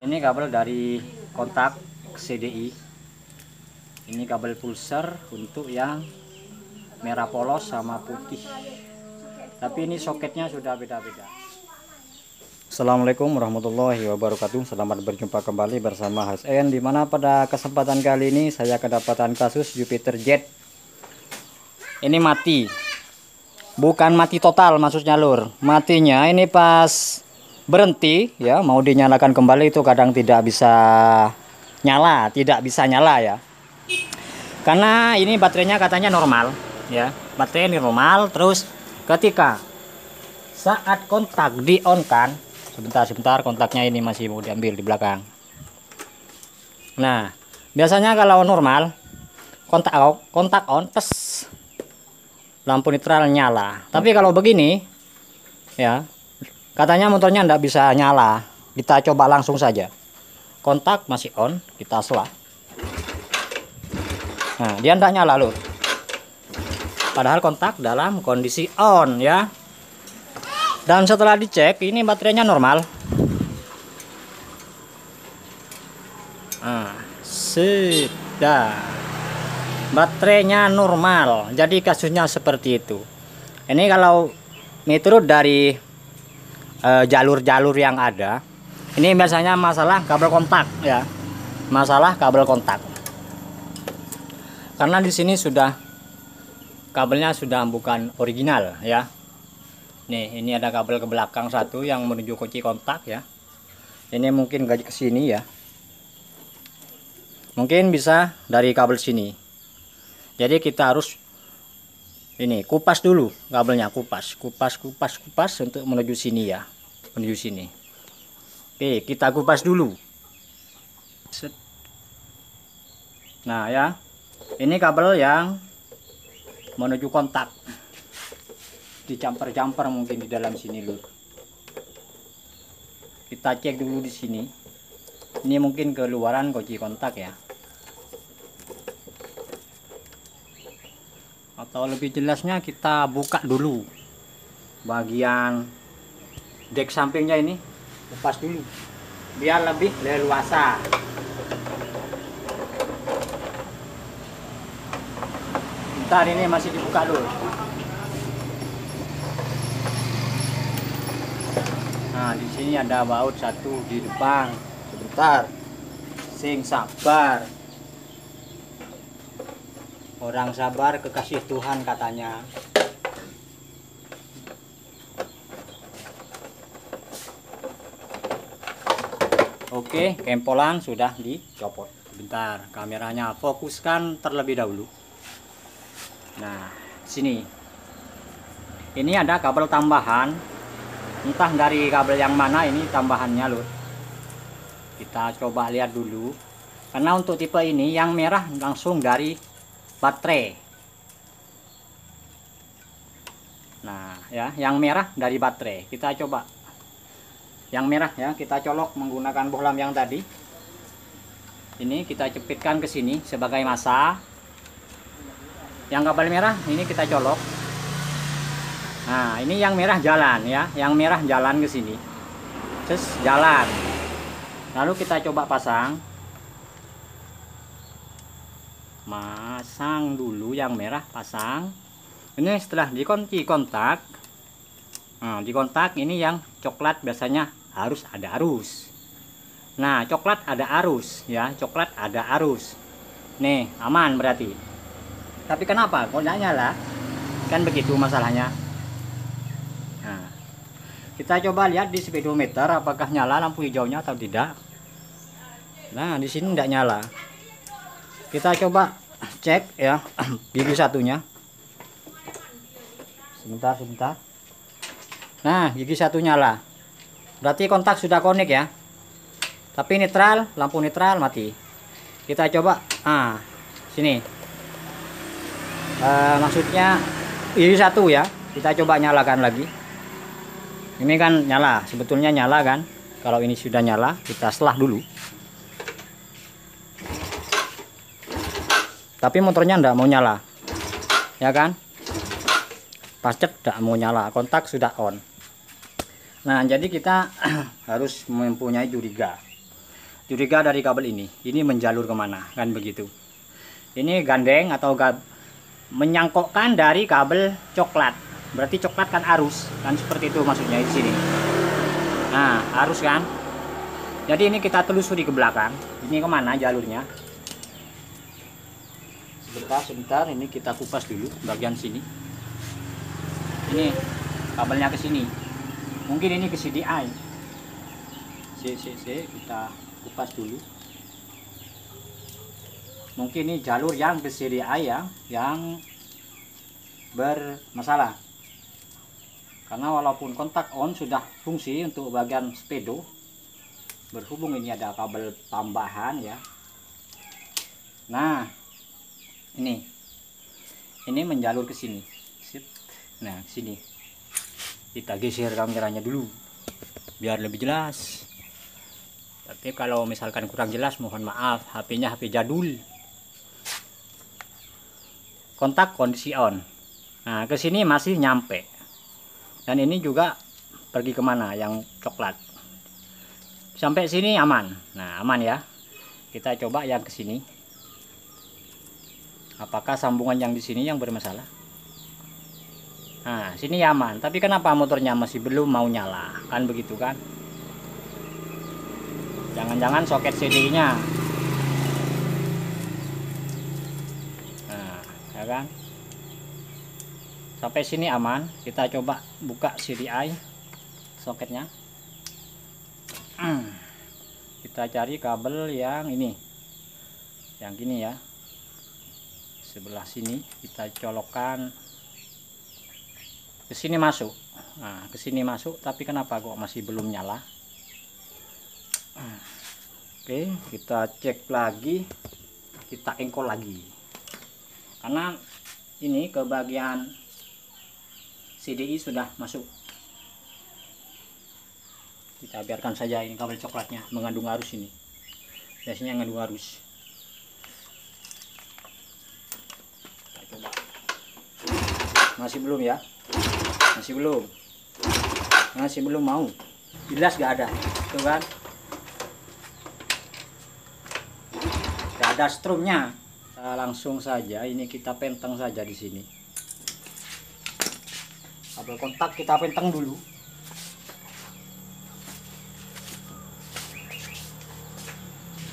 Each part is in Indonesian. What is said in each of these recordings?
Ini kabel dari kontak CDI. Ini kabel pulser untuk yang merah polos sama putih. Tapi ini soketnya sudah beda-beda. Assalamualaikum warahmatullahi wabarakatuh. Selamat berjumpa kembali bersama HSN, dimana pada kesempatan kali ini saya kedapatan kasus Jupiter Jet. Ini mati. Bukan mati total maksudnya lur. Matinya ini pas berhenti ya, mau dinyalakan kembali itu kadang tidak bisa nyala ya. Karena ini baterainya katanya normal ya. Baterai ini normal, terus ketika saat kontak di on kan, sebentar kontaknya ini masih mau diambil di belakang. Nah, biasanya kalau normal kontak on tes, lampu netral nyala. Tapi kalau begini ya, katanya motornya tidak bisa nyala. Kita coba langsung saja. Kontak masih on, kita selah. Nah, dia tidak nyala loh. Padahal kontak dalam kondisi on ya. Dan setelah dicek, ini baterainya normal. Nah, sudah. Baterainya normal. Jadi kasusnya seperti itu. Ini kalau menurut dari jalur-jalur yang ada, ini biasanya masalah kabel kontak ya. Masalah kabel kontak. Karena di sini sudah kabelnya sudah bukan original ya. Nih, ini ada kabel ke belakang satu yang menuju kunci kontak ya. Ini mungkin gaji ke sini ya. Mungkin bisa dari kabel sini. Jadi kita harus ini kupas dulu kabelnya, kupas untuk menuju sini ya. Menuju sini. Oke, kita kupas dulu. Nah, ya. Ini kabel yang menuju kontak. Dijamper mungkin di dalam sini lur. Kita cek dulu di sini. Ini mungkin keluaran kunci kontak ya. Atau lebih jelasnya kita buka dulu bagian dek sampingnya ini, lepas dulu biar lebih leluasa. Bentar, ini masih dibuka dulu. Nah, di sini ada baut satu di depan. Sebentar, sing sabar. Orang sabar kekasih Tuhan katanya. Oke, kempolan sudah dicopot. Bentar, kameranya fokuskan terlebih dahulu. Nah, sini. Ini ada kabel tambahan. Entah dari kabel yang mana ini tambahannya loh. Kita coba lihat dulu. Karena untuk tipe ini yang merah langsung dari baterai. Nah, ya, yang merah dari baterai. Kita coba. Yang merah ya, kita colok menggunakan bohlam yang tadi. Ini kita cepitkan ke sini sebagai massa. Yang kabel merah ini kita colok. Nah, ini yang merah jalan ya, yang merah jalan ke sini. Terus jalan. Lalu kita coba pasang. Masang dulu yang merah, pasang. Ini setelah dikunci kontak. Nah, di kontak ini yang coklat biasanya harus ada arus. Nah, coklat ada arus ya, coklat ada arus. Nih, aman berarti. Tapi kenapa kok tidak nyala? Kan begitu masalahnya. Nah, kita coba lihat di speedometer apakah nyala lampu hijaunya atau tidak. Nah, di sini tidak nyala. Kita coba cek ya gigi satunya. Sebentar. Nah, gigi satu nyala. Berarti kontak sudah connect ya. Tapi netral, lampu netral mati. Kita coba. Ah, sini. Maksudnya ini satu ya, kita coba nyalakan lagi. Ini kan nyala, sebetulnya nyala kan. Kalau ini sudah nyala, kita selah dulu. Tapi motornya enggak mau nyala, ya kan? Pacet enggak mau nyala, kontak sudah on. Nah, jadi kita harus mempunyai curiga. curiga dari kabel ini menjalur kemana, kan begitu. Ini gandeng atau menyangkokkan dari kabel coklat, berarti coklat kan arus, kan seperti itu maksudnya di sini. Nah, arus kan. Jadi ini kita telusuri ke belakang, ini kemana jalurnya. Sebentar, ini kita kupas dulu bagian sini. Ini kabelnya ke sini, mungkin ini ke CDI. Kita kupas dulu. Mungkin ini jalur yang ke CDI yang bermasalah. Karena walaupun kontak on sudah fungsi untuk bagian speedo, berhubung ini ada kabel tambahan ya. Nah, ini menjalur ke sini. Sip. Nah, sini. Kita geser kameranya dulu biar lebih jelas. Tapi kalau misalkan kurang jelas, mohon maaf, HP-nya HP jadul. Kontak kondisi on. Nah, ke sini masih nyampe. Dan ini juga pergi kemana yang coklat. Sampai sini aman. Nah, aman ya. Kita coba yang ke sini. Apakah sambungan yang di sini yang bermasalah? Nah, sini aman. Tapi kenapa motornya masih belum mau nyala? Kan begitu kan? Jangan-jangan soket CDI-nya. Nah, ya kan? Sampai sini aman. Kita coba buka CDI soketnya. Kita cari kabel yang ini, yang gini ya, sebelah sini. Kita colokkan ke sini masuk. Nah, ke sini masuk, tapi kenapa kok masih belum nyala? Oke, kita cek lagi, kita engkol lagi, karena ini ke bagian CDI sudah masuk. Kita biarkan saja ini kabel coklatnya mengandung arus ini. Biasanya mengandung arus. Kita coba. Masih belum ya? Masih belum mau. Jelas gak ada. Tuh kan? Gak ada strumnya. Kita langsung saja ini kita penteng saja di sini. Kabel kontak kita penteng dulu.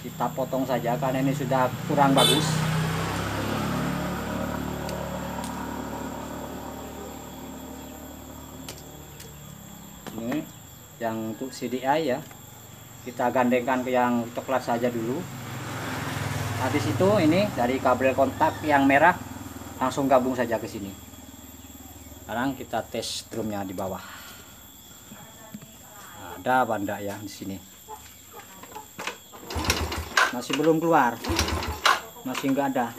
Kita potong saja karena ini sudah kurang bagus. Ini yang untuk CDI ya, kita gandengkan ke yang coklat saja dulu. Habis itu ini dari kabel kontak yang merah langsung gabung saja ke sini. Sekarang kita tes drumnya di bawah. Ada apa enggak ya di sini? Masih belum keluar, masih enggak ada.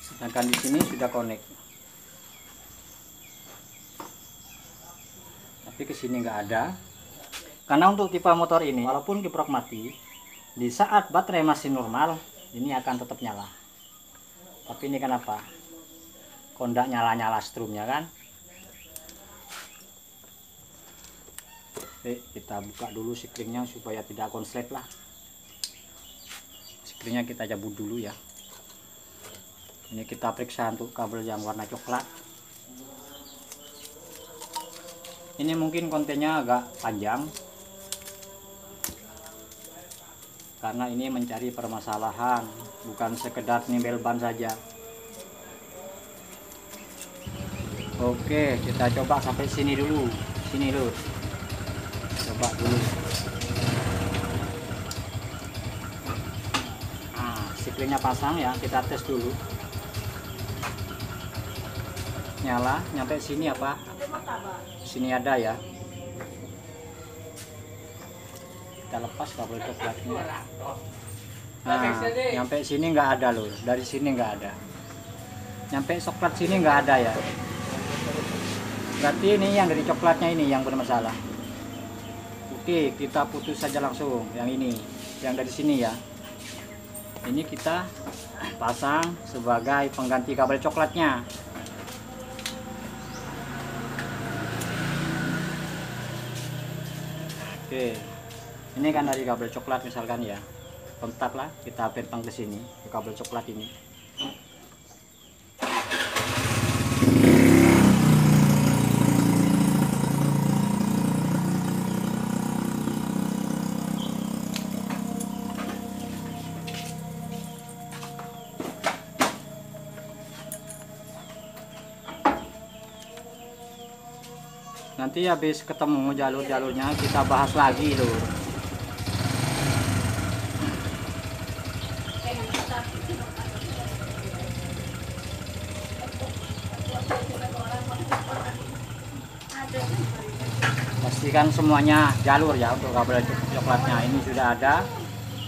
Sedangkan di sini sudah connect, tapi ke sini enggak ada. Karena untuk tipe motor ini, walaupun kiprok mati, di saat baterai masih normal, ini akan tetap nyala. Tapi ini kenapa? Kok enggak nyala-nyala strumnya kan? Oke, kita buka dulu sikringnya supaya tidak konslet lah. Sikringnya kita cabut dulu ya. Ini kita periksa untuk kabel yang warna coklat. Ini mungkin kontennya agak panjang karena ini mencari permasalahan, bukan sekedar nimbel ban saja. Oke, kita coba sampai sini dulu. Sini dulu. Coba dulu. Sikringnya pasang ya, kita tes dulu. Nyala, nyampe sini apa? Sini ada ya. Kita lepas kabel coklatnya. Nah, nyampe sini nggak ada loh. Dari sini nggak ada. Nyampe coklat sini nggak ada ya. Berarti ini yang dari coklatnya ini yang bermasalah. Oke, kita putus saja langsung yang ini, yang dari sini ya. Ini kita pasang sebagai pengganti kabel coklatnya. Oke, Ini kan dari kabel coklat misalkan ya, kontaklah kita pentang ke sini ke kabel coklat ini. Nanti habis ketemu jalur-jalurnya kita bahas lagi lur. Pastikan semuanya jalur ya untuk kabel coklatnya. Ini sudah ada.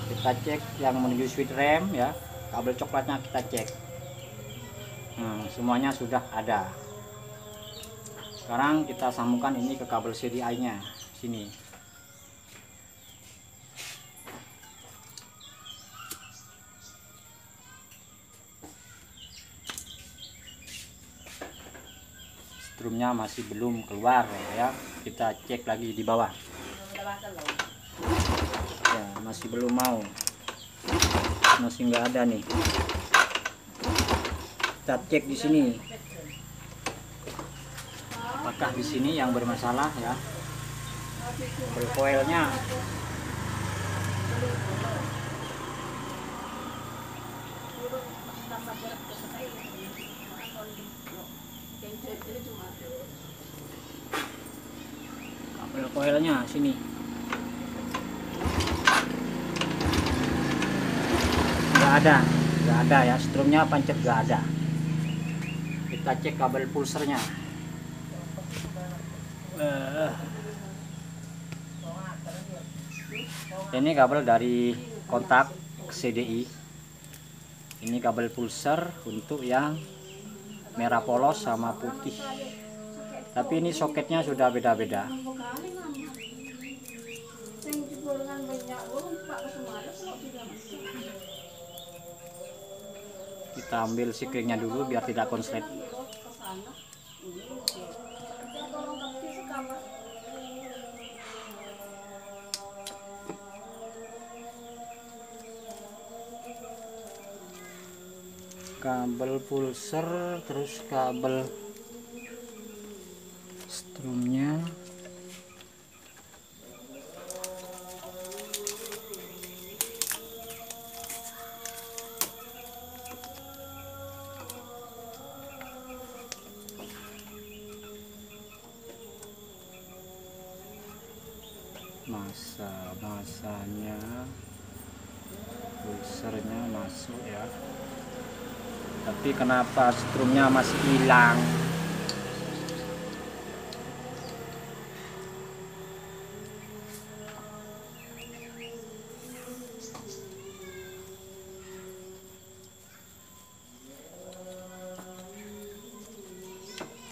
Kita cek yang menuju switch rem ya. Kabel coklatnya kita cek. Semuanya sudah ada. Sekarang kita sambungkan ini ke kabel CDI-nya sini. Strumnya masih belum keluar ya. Kita cek lagi di bawah. Ya, masih belum mau. Masih nggak ada nih. Kita cek di sini. Apakah di sini yang bermasalah ya? Coilnya. Kabel coilnya sini. Nggak ada ya, strumnya pancet nggak ada. Kita cek kabel pulsernya. Ini kabel dari kontak CDI. Ini kabel pulser untuk yang merah polos sama putih. Tapi ini soketnya sudah beda-beda. Kita ambil sikringnya dulu biar tidak konslet. Kabel pulser, terus kabel strumnya. Masanya pulsernya masuk ya, tapi kenapa strumnya masih hilang?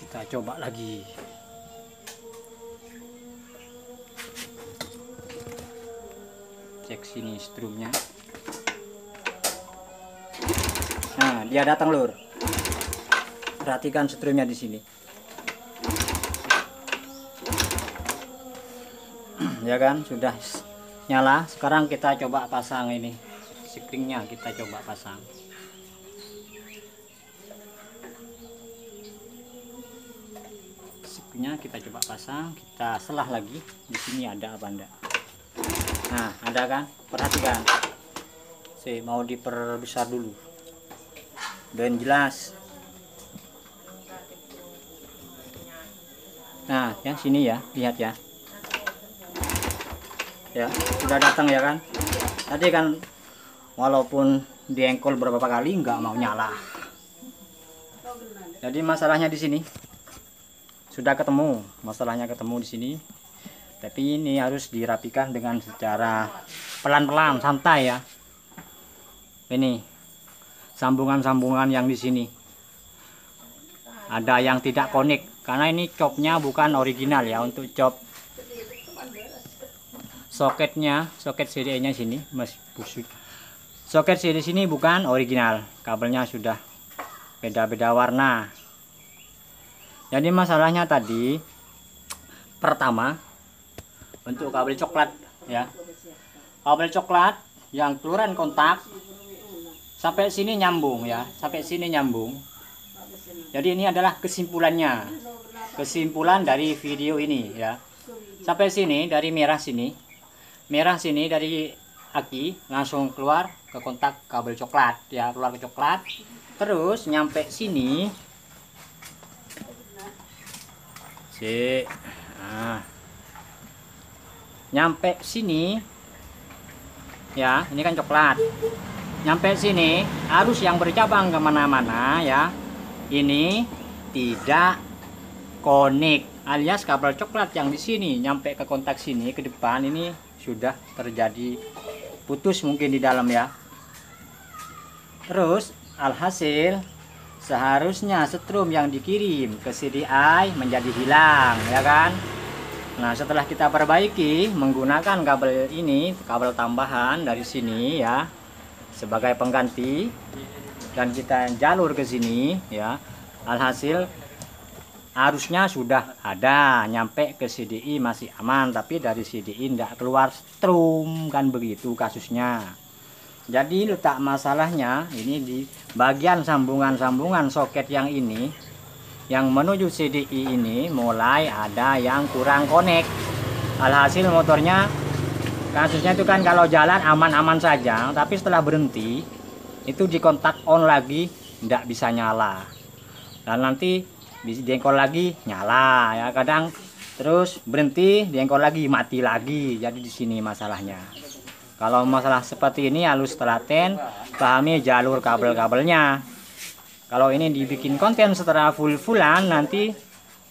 Kita coba lagi. Cek sini strumnya. Nah, dia datang lur. Perhatikan strumnya di sini. Ya kan, sudah nyala. Sekarang kita coba pasang ini. Sikringnya kita coba pasang. Sikringnya kita coba pasang, kita selah lagi. Di sini ada apa enggak? Nah, ada kan? Perhatikan. Saya mau diperbesar dulu. Dan jelas. Nah, yang sini ya, lihat ya. Ya, sudah datang ya kan? Tadi kan walaupun diengkol beberapa kali nggak mau nyala. Jadi masalahnya di sini. Sudah ketemu, masalahnya ketemu di sini. Tapi ini harus dirapikan dengan secara pelan-pelan, santai ya. Ini sambungan-sambungan yang di sini. Ada yang tidak konek karena ini copnya bukan original ya. Untuk cop soketnya, soket CDI-nya sini, Mas busuk. Soket CDI sini bukan original. Kabelnya sudah beda-beda warna. Jadi masalahnya tadi pertama untuk kabel coklat ya, kabel coklat yang keluaran kontak sampai sini nyambung ya, sampai sini nyambung. Jadi ini adalah kesimpulannya, kesimpulan dari video ini ya. Sampai sini dari merah sini dari aki langsung keluar ke kontak kabel coklat ya, keluar ke coklat. Terus nyampe sini, nyampe sini ya, ini kan coklat. Nyampe sini arus yang bercabang kemana-mana ya, ini tidak konek, alias kabel coklat yang di sini nyampe ke kontak sini ke depan ini sudah terjadi putus mungkin di dalam ya. Terus alhasil seharusnya setrum yang dikirim ke CDI menjadi hilang ya kan. Nah, setelah kita perbaiki menggunakan kabel ini, kabel tambahan dari sini ya sebagai pengganti, dan kita jalur ke sini ya, alhasil arusnya sudah ada, nyampe ke CDI masih aman, tapi dari CDI tidak keluar strum, kan begitu kasusnya. Jadi letak masalahnya ini di bagian sambungan-sambungan soket yang ini, yang menuju CDI ini mulai ada yang kurang konek. Alhasil motornya kasusnya itu kan kalau jalan aman-aman saja, tapi setelah berhenti itu di kontak on lagi tidak bisa nyala, dan nanti diengkol lagi nyala ya, kadang terus berhenti diengkol lagi mati lagi. Jadi di sini masalahnya. Kalau masalah seperti ini harus telaten pahami jalur kabel-kabelnya. Kalau ini dibikin konten setelah full-fullan nanti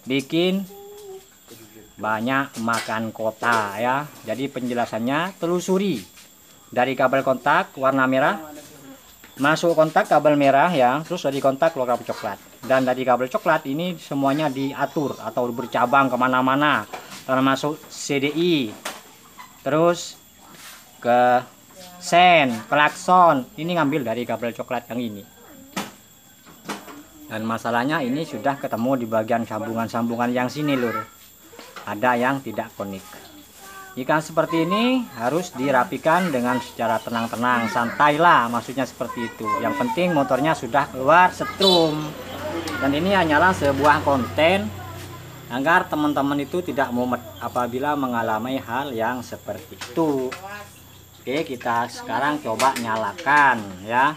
bikin banyak makan kota ya. Jadi penjelasannya telusuri dari kabel kontak warna merah masuk kontak kabel merah ya, terus dari kontak keluar kabel coklat, dan dari kabel coklat ini semuanya diatur atau bercabang kemana-mana, termasuk CDI, terus ke sen, klakson ini ngambil dari kabel coklat yang ini. Dan masalahnya ini sudah ketemu di bagian sambungan-sambungan yang sini lur, ada yang tidak konik. Jika seperti ini harus dirapikan dengan secara tenang-tenang, santailah, maksudnya seperti itu. Yang penting motornya sudah keluar setrum. Dan ini hanyalah sebuah konten agar teman-teman itu tidak mumet apabila mengalami hal yang seperti itu. Oke, kita sekarang coba nyalakan ya.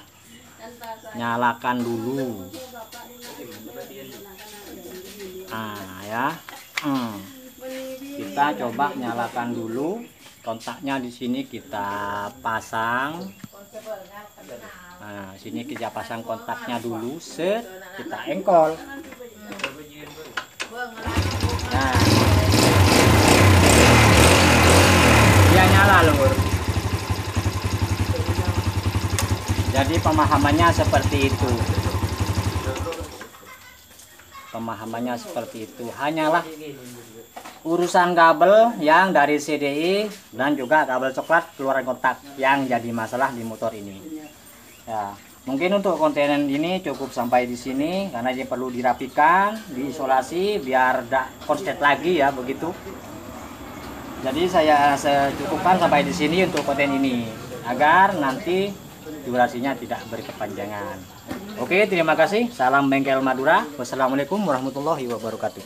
Nyalakan dulu. Nah ya. Kita coba nyalakan dulu, kontaknya di sini kita pasang. Nah, sini kita pasang kontaknya dulu, set, kita engkol. Nah, dia nyala lur. Jadi pemahamannya seperti itu. Pemahamannya seperti itu. Hanyalah urusan kabel yang dari CDI dan juga kabel coklat keluar kontak yang jadi masalah di motor ini. Ya, mungkin untuk konten ini cukup sampai di sini karena ini perlu dirapikan, diisolasi biar tidak konslet lagi ya begitu. Jadi saya secukupkan sampai di sini untuk konten ini agar nanti durasinya tidak berkepanjangan. Oke, terima kasih. Salam Bengkel Madura. Wassalamualaikum warahmatullahi wabarakatuh.